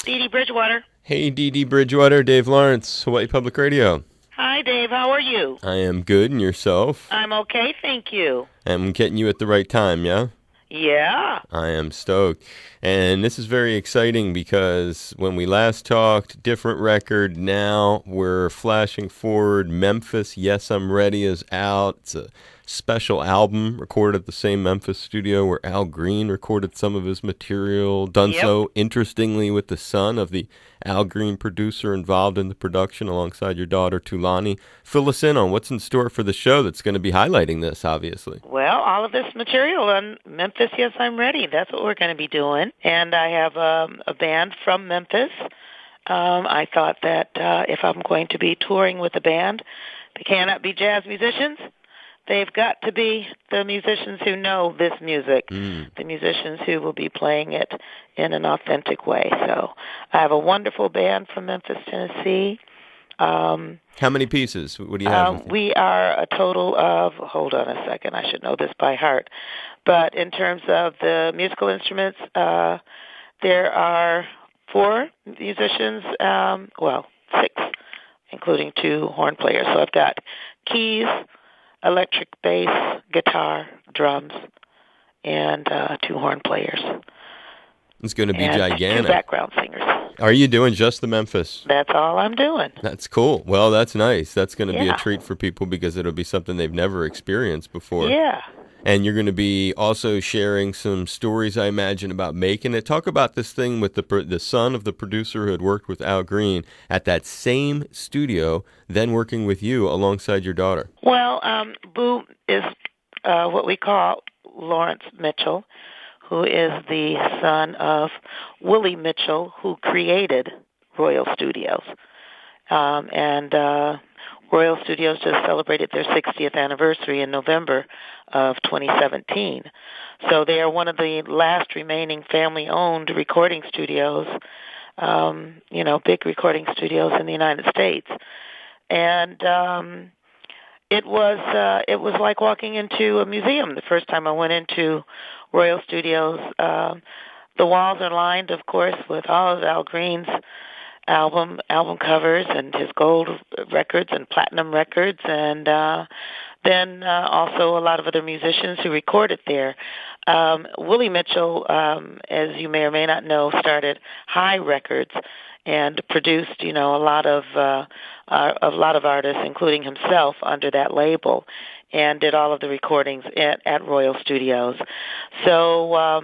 Dee Dee Bridgewater. Hey, Dee Dee Bridgewater, Dave Lawrence, Hawaii Public Radio. Hi, Dave. How are you? I am good, and yourself? I'm okay, thank you. I'm getting you at the right time, yeah? Yeah. I am stoked. And this is very exciting because when we last talked, different record. Now we're flashing forward. Memphis, Yes, I'm Ready is out. It's a special album recorded at the same Memphis studio where Al Green recorded some of his material. Done so, interestingly, with the son of the Al Green producer involved in the production alongside your daughter, Tulani. Fill us in on what's in store for the show that's going to be highlighting this, obviously. Well, all of this material on Memphis, Yes, I'm Ready. That's what we're going to be doing. And I have a band from Memphis. I thought that if I'm going to be touring with a band, they cannot be jazz musicians. They've got to be the musicians who know this music, the musicians who will be playing it in an authentic way. So I have a wonderful band from Memphis, Tennessee. How many pieces? What do you have? We are a total of, hold on a second, I should know this by heart. But in terms of the musical instruments, there are 4 musicians, 6, including 2 horn players. So I've got keys, electric bass, guitar, drums, and 2 horn players. It's going to be and gigantic. 2 background singers. Are you doing just the Memphis? That's all I'm doing. That's cool. Well, that's nice. That's going to be a Yeah. treat for people because it'll be something they've never experienced before. Yeah. And you're going to be also sharing some stories, I imagine, about making it. Talk about this thing with the son of the producer who had worked with Al Green at that same studio, then working with you alongside your daughter. Well, Boo is what we call Lawrence Mitchell, who is the son of Willie Mitchell, who created Royal Studios. And Royal Studios just celebrated their 60th anniversary in November of 2017. So they are one of the last remaining family-owned recording studios, big recording studios in the United States. And it was like walking into a museum the first time I went into Royal Studios. The walls are lined, of course, with all of Al Green's album covers and his gold records and platinum records, and then also a lot of other musicians who recorded there. Willie Mitchell, as you may or may not know, started High Records and produced, a lot of artists, including himself, under that label, and did all of the recordings at Royal Studios. So,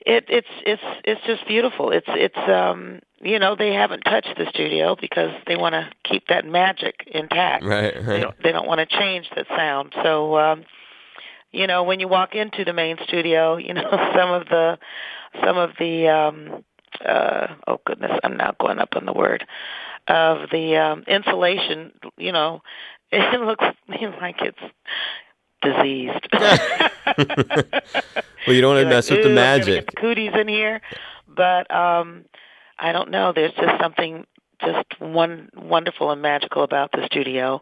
it's just beautiful. It's they haven't touched the studio because they want to keep that magic intact. Right. They don't want to change the sound. So, when you walk into the main studio, some of the oh goodness, I'm now going up on the word of the insulation. It looks like it's diseased. Well, you don't want to mess with the magic. Get the cooties in here, but I don't know. There's just something wonderful and magical about the studio,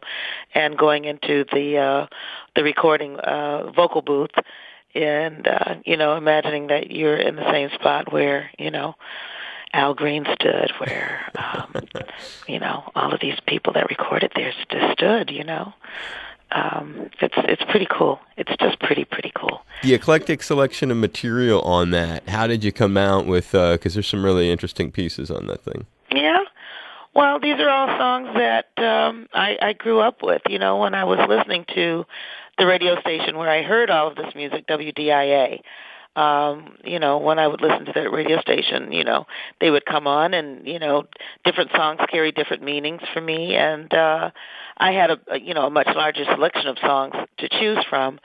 and going into the recording vocal booth, and imagining that you're in the same spot where Al Green stood, where all of these people that recorded there just stood. It's pretty cool. It's just pretty cool. The eclectic selection of material on that, how did you come out with, because there's some really interesting pieces on that thing. Yeah. Well, these are all songs that I grew up with, when I was listening to the radio station where I heard all of this music, WDIA. When I would listen to that radio station, they would come on and, different songs carry different meanings for me. And I had a much larger selection of songs to choose from.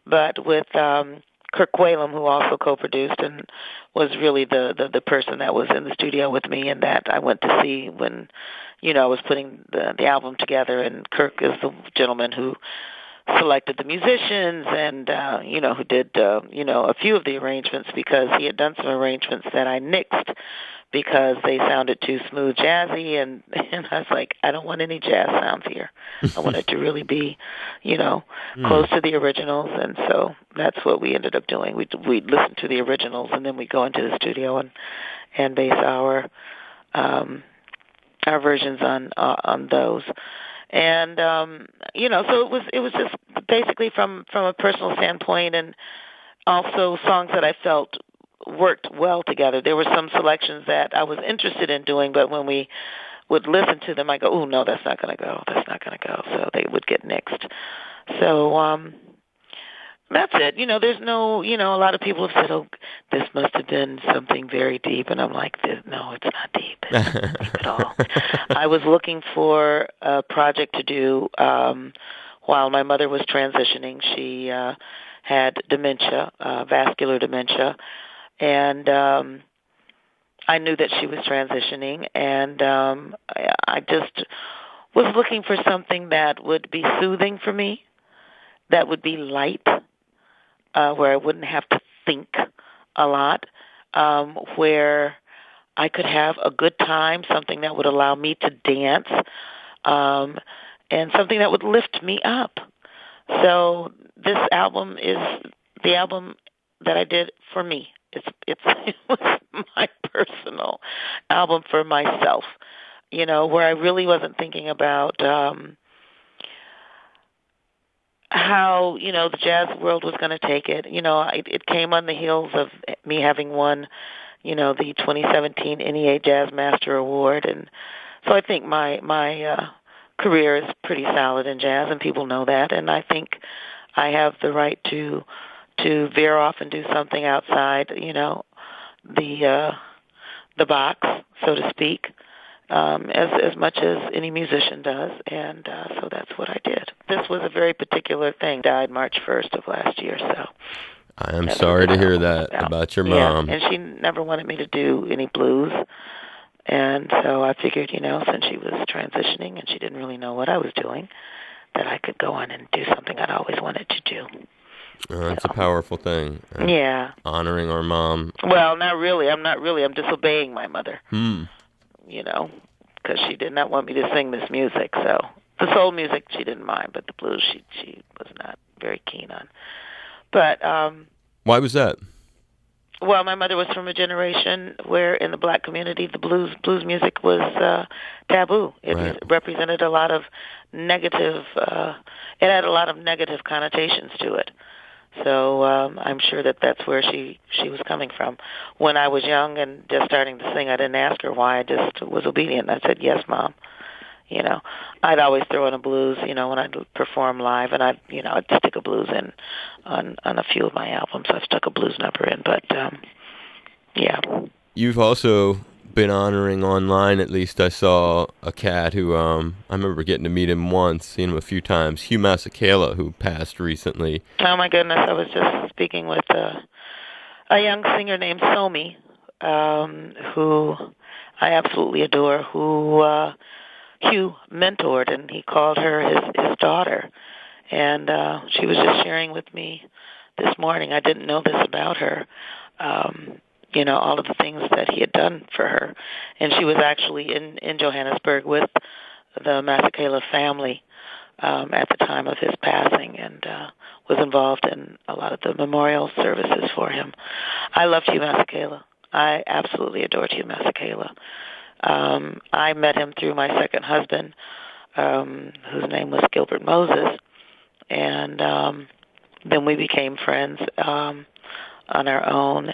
But with Kirk Whalum, who also co-produced and was really the person that was in the studio with me and that I went to see when, I was putting the album together. And Kirk is the gentleman who selected the musicians and, who did, a few of the arrangements because he had done some arrangements that I nixed because they sounded too smooth jazzy, and I was like, I don't want any jazz sounds here. I want it to really be, close to the originals, and so that's what we ended up doing. We'd listen to the originals, and then we'd go into the studio and base our versions on those. And so it was just basically from a personal standpoint, and also songs that I felt worked well together. There were some selections that I was interested in doing, but when we would listen to them, I go, "Oh no, that's not going to go. That's not going to go." So they would get nixed. So that's it. There's no, a lot of people have said, "Oh, this must have been something very deep," and I'm like, "No, it's not deep. It's not deep at all." I was looking for a project to do while my mother was transitioning. She had dementia, vascular dementia, and I knew that she was transitioning, and I just was looking for something that would be soothing for me, that would be light, where I wouldn't have to think a lot, where I could have a good time, something that would allow me to dance, and something that would lift me up. So this album is the album that I did for me. It was my personal album for myself, where I really wasn't thinking about how, the jazz world was going to take it. It came on the heels of me having won, the 2017 NEA Jazz Master Award. And so I think my career is pretty solid in jazz, and people know that. And I think I have the right to veer off and do something outside, the box, so to speak, as much as any musician does, and so that's what I did. This was a very particular thing. Died March 1st of last year, so. I am sorry to hear that about your mom. Yeah, and she never wanted me to do any blues, and so I figured, since she was transitioning and she didn't really know what I was doing, that I could go on and do something I'd always wanted to do. It's a powerful thing. Yeah. Honoring our mom. Well, not really. I'm not really. I'm disobeying my mother. Because she did not want me to sing this music. So the soul music she didn't mind, but the blues she was not very keen on. But why was that? Well, my mother was from a generation where in the black community the blues music was taboo. It represented a lot of negative. It had a lot of negative connotations to it. So I'm sure that's where she was coming from. When I was young and just starting to sing, I didn't ask her why. I just was obedient. I said, "Yes, Mom." I'd always throw in a blues, when I'd perform live, and I'd stick a blues in on a few of my albums. I've stuck a blues number in, but yeah. You've also been honoring online, at least I saw a cat who, I remember getting to meet him once, seen him a few times, Hugh Masekela, who passed recently. Oh my goodness, I was just speaking with a young singer named Somi, who I absolutely adore, who Hugh mentored, and he called her his daughter. And she was just sharing with me this morning. I didn't know this about her. All of the things that he had done for her. And she was actually in Johannesburg with the Masekela family at the time of his passing, and was involved in a lot of the memorial services for him. I loved Hugh Masekela. I absolutely adored Hugh Masekela. I met him through my second husband, whose name was Gilbert Moses, and then we became friends on our own.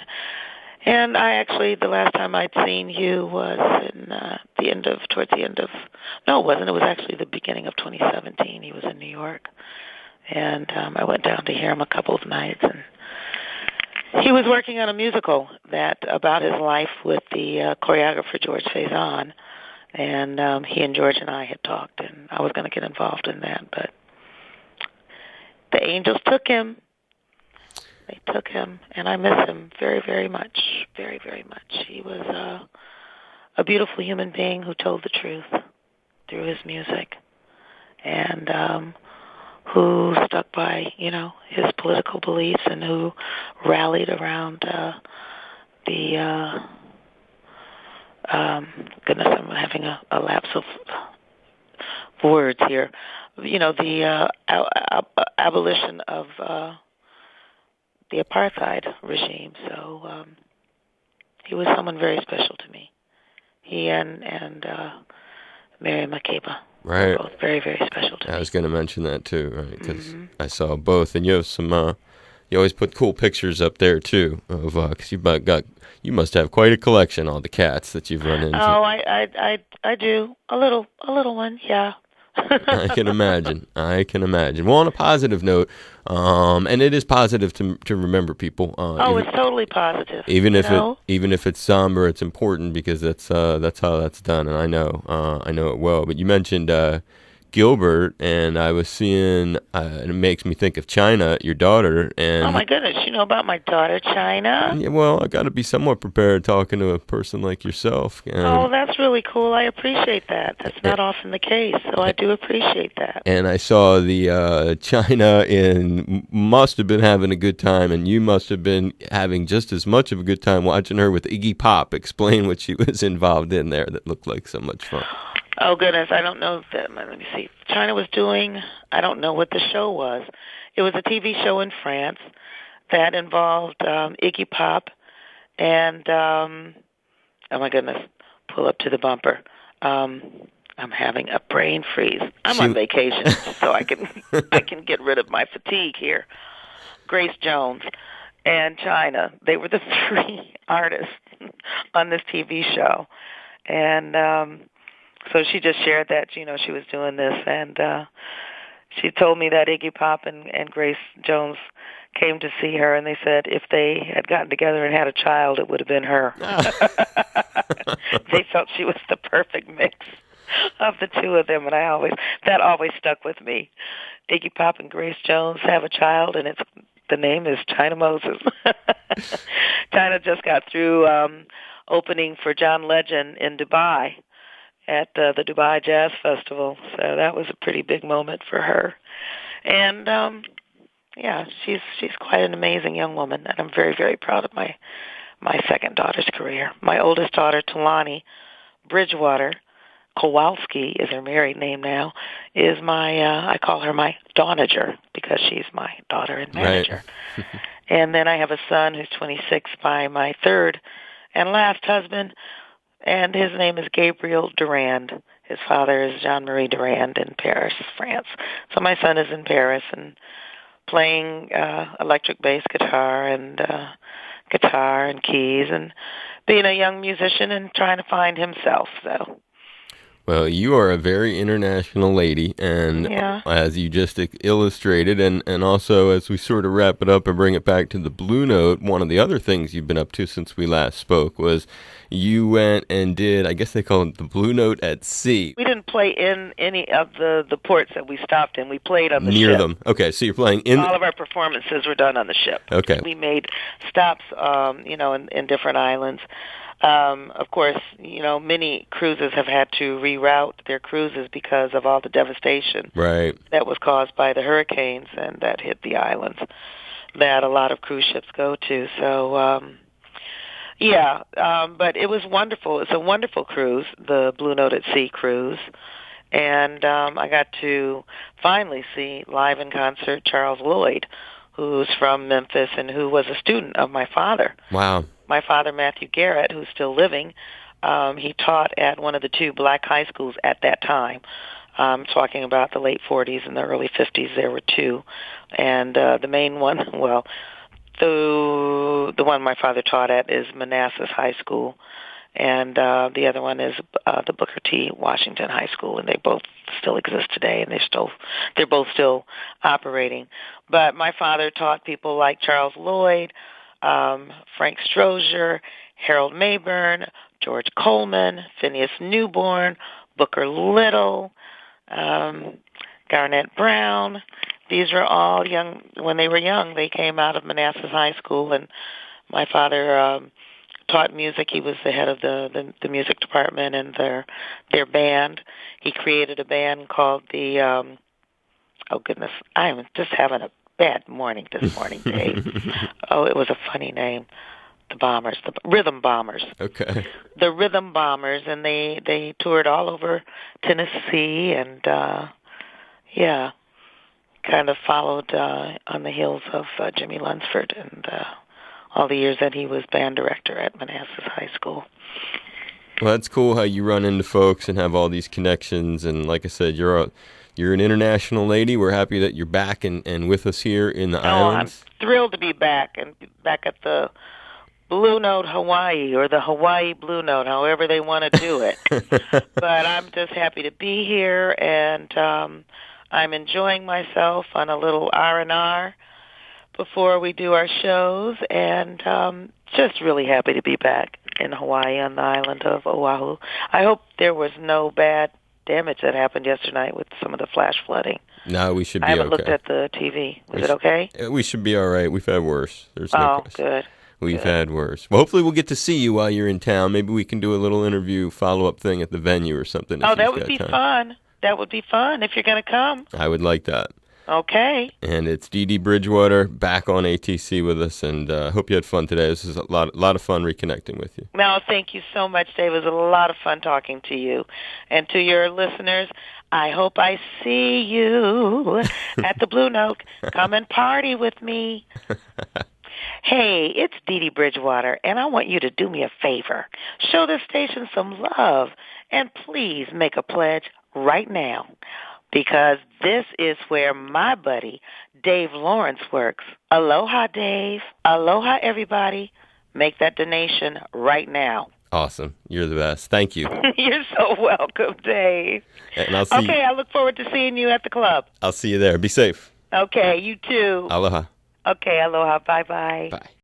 And I actually, the last time I'd seen Hugh was towards the end of, no, it wasn't. It was actually the beginning of 2017. He was in New York. And I went down to hear him a couple of nights. And he was working on a musical about his life with the choreographer, George Faison. And he and George and I had talked, and I was going to get involved in that. But the angels took him. They took him, and I miss him very, very much, very, very much. He was a beautiful human being who told the truth through his music, and who stuck by, his political beliefs, and who rallied around the Goodness, I'm having a lapse of words here. The abolition of the apartheid regime. So he was someone very special to me. He and Mary Makeba were Right. both very, very special to me. I was going to mention that too, right? Because I saw both, and you have some. You always put cool pictures up there too of because you must have quite a collection, all the cats that you've run into. Oh, I do a little one, yeah. I can imagine. Well, on a positive note, and it is positive to remember people. It's totally positive. Even if it's somber, it's important because that's how that's done, and I know it well. But you mentioned Gilbert, and I was seeing, and it makes me think of Chyna, your daughter. And oh my goodness, you know about my daughter Chyna? Yeah, well, I got to be somewhat prepared talking to a person like yourself. Oh, that's really cool. I appreciate that. That's not often the case, so I do appreciate that. And I saw the Chyna must have been having a good time, and you must have been having just as much of a good time watching her with Iggy Pop explain what she was involved in there. That looked like so much fun. Oh, goodness, I don't know. Let me see. Chyna was doing, I don't know what the show was. It was a TV show in France that involved Iggy Pop and, oh my goodness, pull up to the bumper. I'm having a brain freeze. I'm on vacation, so I can get rid of my fatigue here. Grace Jones and Chyna, they were the three artists on this TV show. And so she just shared that, she was doing this, and she told me that Iggy Pop and Grace Jones came to see her, and they said if they had gotten together and had a child, it would have been her. They felt she was the perfect mix of the two of them, and that always stuck with me. Iggy Pop and Grace Jones have a child, and the name is Chyna Moses. Chyna just got through opening for John Legend in Dubai at the Dubai Jazz Festival, so that was a pretty big moment for her. And she's quite an amazing young woman, and I'm very, very proud of my second daughter's career. My oldest daughter, Talani Bridgewater Kowalski, is her married name now, is I call her my Dawnager because she's my daughter and manager. Right. And then I have a son who's 26 by my third and last husband, and his name is Gabriel Durand. His father is Jean-Marie Durand in Paris, France. So my son is in Paris and playing electric bass guitar and keys and being a young musician and trying to find himself. So. Well, you are a very international lady, and as you just illustrated, and also as we sort of wrap it up and bring it back to the Blue Note, one of the other things you've been up to since we last spoke was you went and did, I guess they call it the Blue Note at sea. We didn't play in any of the ports that we stopped in. We played on the ship. Near them. Okay, so you're playing in... All of our performances were done on the ship. Okay. We made stops, in different islands. Of course, many cruises have had to reroute their cruises because of all the devastation that was caused by the hurricanes and that hit the islands that a lot of cruise ships go to. So, but it was wonderful. It's a wonderful cruise, the Blue Note at Sea cruise. And I got to finally see live in concert Charles Lloyd, who's from Memphis and who was a student of my father. Wow. My father, Matthew Garrett, who's still living, he taught at one of the two black high schools at that time. I'm talking about the late 40s and the early 50s. There were two. And the main one, the one my father taught at is Manassas High School. And the other one is the Booker T. Washington High School, and they both still exist today, and they're both still operating. But my father taught people like Charles Lloyd, Frank Strozier, Harold Mayburn, George Coleman, Phineas Newborn, Booker Little, Garnett Brown. These were all young. When they were young, they came out of Manassas High School, and my father taught music. He was the head of the music department and their band. He created a band called the oh goodness, I am just having a bad morning this morning, Dave. Oh, it was a funny name. the Bombers, the Rhythm Bombers. Okay. The Rhythm Bombers, and they toured all over Tennessee, and yeah, kind of followed on the heels of Jimmy Lunsford and all the years that he was band director at Manassas High School. Well, that's cool how you run into folks and have all these connections. And like I said, you're an international lady. We're happy that you're back and with us here in the islands. I'm thrilled to be back and back at the Blue Note Hawaii, or the Hawaii Blue Note, however they want to do it. But I'm just happy to be here, and I'm enjoying myself on a little R&R before we do our shows, and just really happy to be back in Hawaii on the island of Oahu. I hope there was no bad damage that happened yesterday night with some of the flash flooding. No, we should be okay. I haven't okay. looked at the TV. Was it okay? We should be all right. We've had worse. There's no question. Good. We've had worse. Well, hopefully we'll get to see you while you're in town. Maybe we can do a little interview follow-up thing at the venue or something. That would be fun. That would be fun if you're going to come. I would like that. Okay. And it's Dee Dee Bridgewater back on ATC with us, and hope you had fun today. This is a lot of fun reconnecting with you. No, thank you so much, Dave. It was a lot of fun talking to you. And to your listeners, I hope I see you at the Blue Note. Come and party with me. Hey, it's Dee Dee Bridgewater, and I want you to do me a favor. Show this station some love, and please make a pledge right now, because this is where my buddy Dave Lawrence works. Aloha, Dave. Aloha, everybody. Make that donation right now. Awesome. You're the best. Thank you. You're so welcome, Dave. And I'll see you. I look forward to seeing you at the club. I'll see you there. Be safe. Okay, you too. Aloha. Okay, aloha. Bye-bye. Bye.